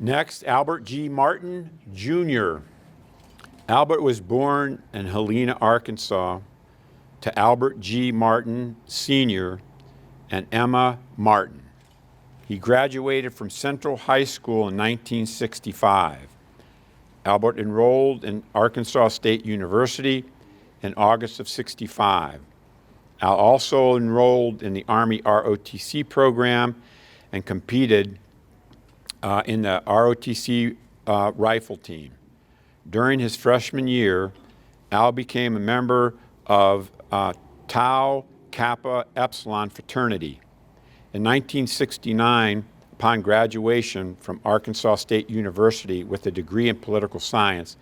Next, Albert G. Martin, Jr. Albert was born in Helena, Arkansas, to Albert G. Martin, Sr. and Emma Martin. He graduated from Central High School in 1965. Albert enrolled in Arkansas State University in August of '65. Al also enrolled in the Army ROTC program and competed in the ROTC rifle team. During his freshman year, Al became a member of Tau Kappa Epsilon fraternity. In 1969, upon graduation from Arkansas State University with a degree in political science,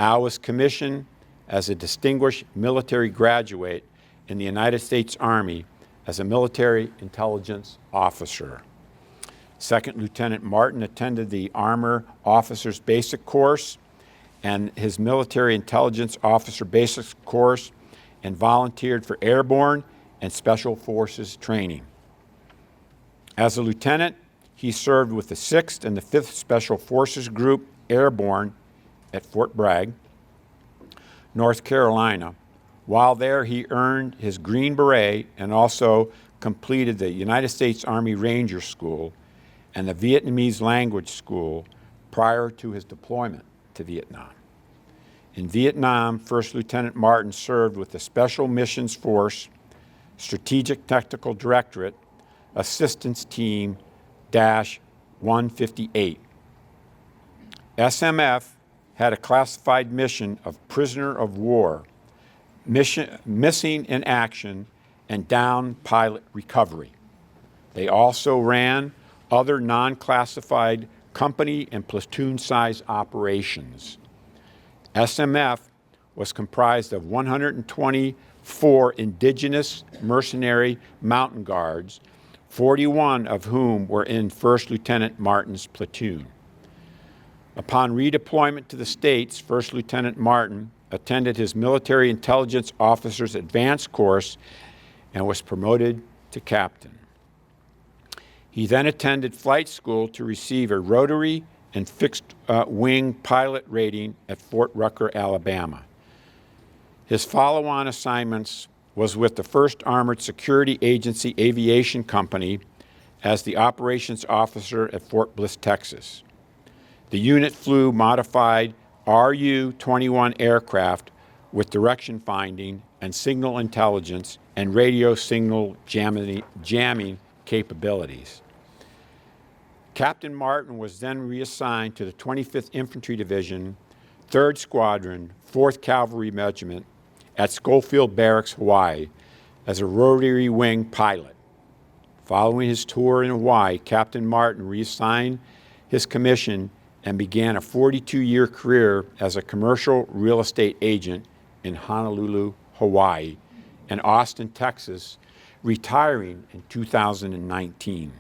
Al was commissioned as a distinguished military graduate in the United States Army as a military intelligence officer. Second Lieutenant Martin attended the Armor Officers Basic Course and his Military Intelligence Officer Basic Course and volunteered for airborne and special forces training. As a lieutenant, he served with the 6th and the 5th Special Forces Group Airborne at Fort Bragg, North Carolina. While there, he earned his Green Beret and also completed the United States Army Ranger School and the Vietnamese Language School prior to his deployment to Vietnam. In Vietnam, First Lieutenant Martin served with the Special Missions Force, Strategic Technical Directorate, Assistance Team -158. SMF had a classified mission of prisoner of war, missing in action, and down pilot recovery. They also ran other non-classified company and platoon-size operations. SMF was comprised of 124 indigenous mercenary mountain guards, 41 of whom were in First Lieutenant Martin's platoon. Upon redeployment to the States, First Lieutenant Martin attended his Military Intelligence Officer's Advanced Course and was promoted to captain. He then attended flight school to receive a rotary and fixed-wing pilot rating at Fort Rucker, Alabama. His follow-on assignments was with the 1st Armored Security Agency Aviation Company as the operations officer at Fort Bliss, Texas. The unit flew modified RU-21 aircraft with direction finding and signal intelligence and radio signal jamming capabilities. Captain Martin was then reassigned to the 25th Infantry Division, 3rd Squadron, 4th Cavalry Regiment at Schofield Barracks, Hawaii, as a rotary wing pilot. Following his tour in Hawaii, Captain Martin reassigned his commission and began a 42-year career as a commercial real estate agent in Honolulu, Hawaii, and Austin, Texas, retiring in 2019.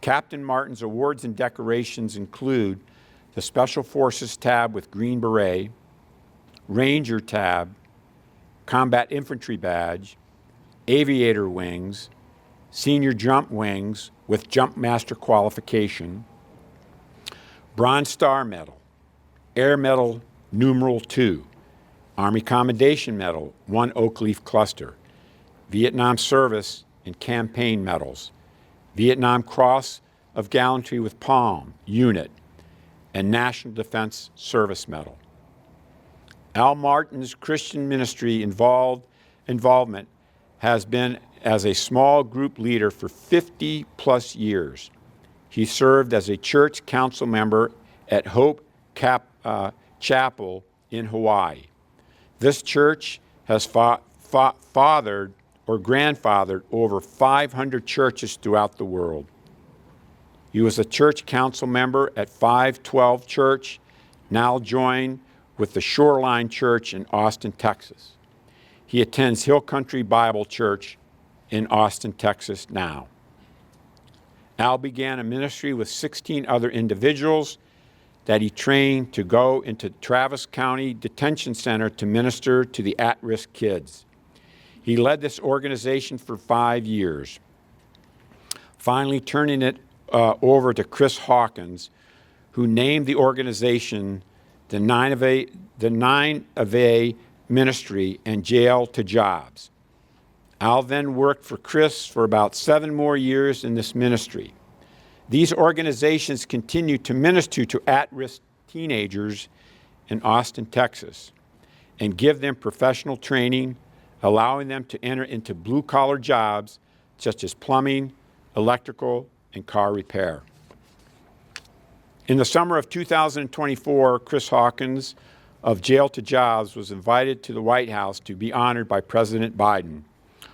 Captain Martin's awards and decorations include the Special Forces Tab with Green Beret, Ranger Tab, Combat Infantry Badge, Aviator Wings, Senior Jump Wings with Jump Master Qualification, Bronze Star Medal, Air Medal Numeral 2, Army Commendation Medal, 1 Oak Leaf Cluster, Vietnam Service and Campaign Medals, Vietnam Cross of Gallantry with Palm, Unit, and National Defense Service Medal. Al Martin's Christian ministry involvement has been as a small group leader for 50-plus years. He served as a church council member at Hope Chapel in Hawaii. This church has fathered or grandfathered over 500 churches throughout the world. He was a church council member at 512 Church, now joined with the Shoreline Church in Austin, Texas. He attends Hill Country Bible Church in Austin, Texas now. Al began a ministry with 16 other individuals that he trained to go into Travis County Detention Center to minister to the at-risk kids. He led this organization for 5 years, finally turning it over to Chris Hawkins, who named the organization the Nine of A Ministry and Jail to Jobs. Al then worked for Chris for about 7 more years in this ministry. These organizations continue to minister to at-risk teenagers in Austin, Texas, and give them professional training, allowing them to enter into blue-collar jobs such as plumbing, electrical, and car repair. In the summer of 2024, Chris Hawkins of Jail to Jobs was invited to the White House to be honored by President Biden,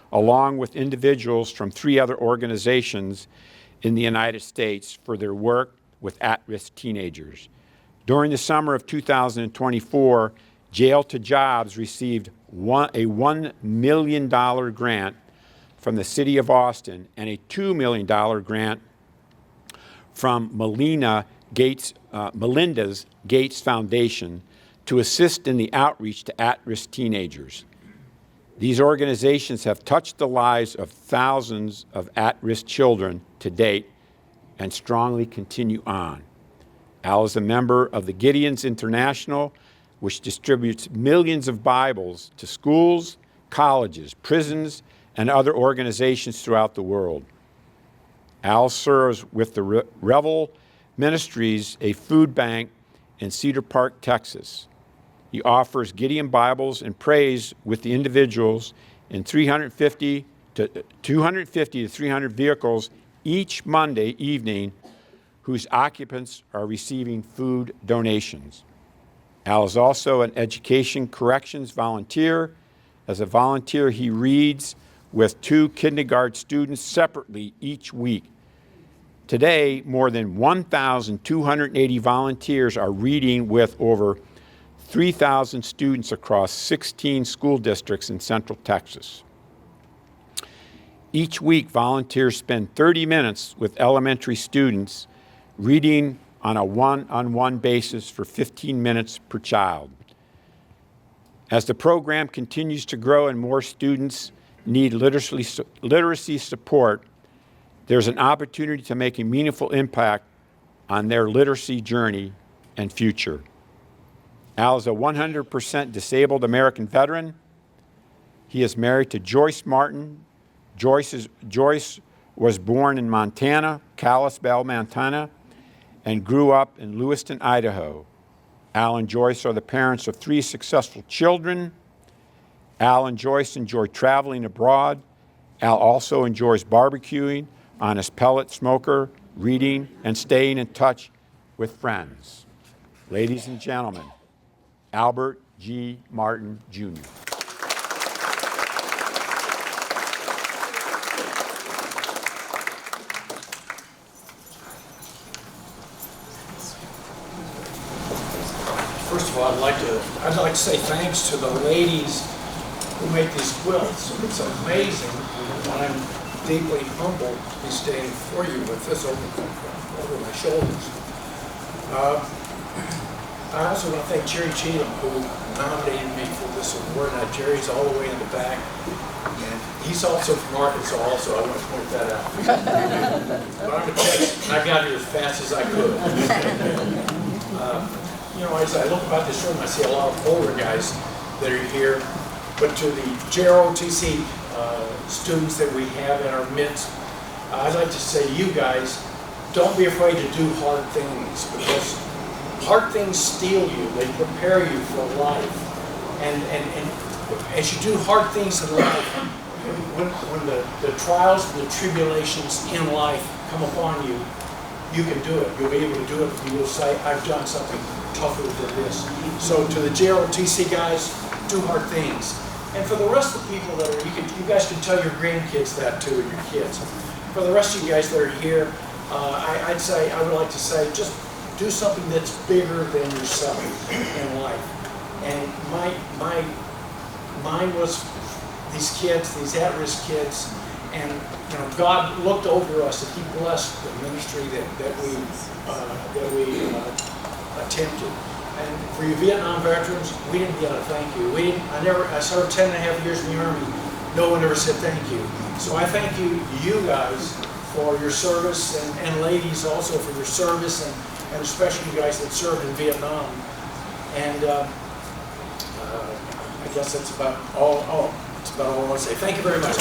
along with individuals from 3 other organizations in the United States for their work with at-risk teenagers. During the summer of 2024, Jail to Jobs received a $1 million grant from the City of Austin and a $2 million grant from Melinda's Gates Foundation to assist in the outreach to at-risk teenagers. These organizations have touched the lives of thousands of at-risk children to date and strongly continue on. Al is a member of the Gideons International, which distributes millions of Bibles to schools, colleges, prisons, and other organizations throughout the world. Al serves with the Revel Ministries, a food bank in Cedar Park, Texas. He offers Gideon Bibles and prays with the individuals in 250 to 300 vehicles each Monday evening, whose occupants are receiving food donations. Al is also an education corrections volunteer. As a volunteer, he reads with 2 kindergarten students separately each week. Today, more than 1,280 volunteers are reading with over 3,000 students across 16 school districts in Central Texas. Each week, volunteers spend 30 minutes with elementary students reading on a one-on-one basis for 15 minutes per child. As the program continues to grow and more students need literacy support, there's an opportunity to make a meaningful impact on their literacy journey and future. Al is a 100% disabled American veteran. He is married to Joyce Martin. Joyce was born in Montana, Kalispell, Montana, and grew up in Lewiston, Idaho. Al and Joyce are the parents of 3 successful children. Al and Joyce enjoy traveling abroad. Al also enjoys barbecuing on his pellet smoker, reading, and staying in touch with friends. Ladies and gentlemen, Albert G. Martin, Jr. First of all, I'd like to say thanks to the ladies who make these quilts. It's amazing, and I'm deeply humbled to be standing before you with this over my shoulders. I also want to thank Jerry Cheatham, who nominated me for this award. Now, Jerry's all the way in the back, and he's also from Arkansas, also. I want to point that out. But I'm a Texan, and I got here as fast as I could. You know, as I look about this room, I see a lot of older guys that are here. But to the JROTC students that we have in our midst, I'd like to say, you guys, don't be afraid to do hard things, because hard things steel you. They prepare you for life. And as you do hard things in life, when the trials and the tribulations in life come upon you, you can do it. You'll be able to do it. You will say, I've done something tougher than this. So to the JROTC guys, do hard things. And for the rest of the people that are, you guys can tell your grandkids that too, and your kids. For the rest of you guys that are here, I would like to say, just do something that's bigger than yourself in life. And mine was these kids, these at-risk kids, and you know, God looked over us and He blessed the ministry that we attempted. And for you Vietnam veterans, we didn't get a thank you. I served 10 and a half years in the Army. No one ever said thank you. So I thank you guys for your service, and ladies also for your service, and especially you guys that served in Vietnam. And I guess that's about all. That's about all I want to say. Thank you very much.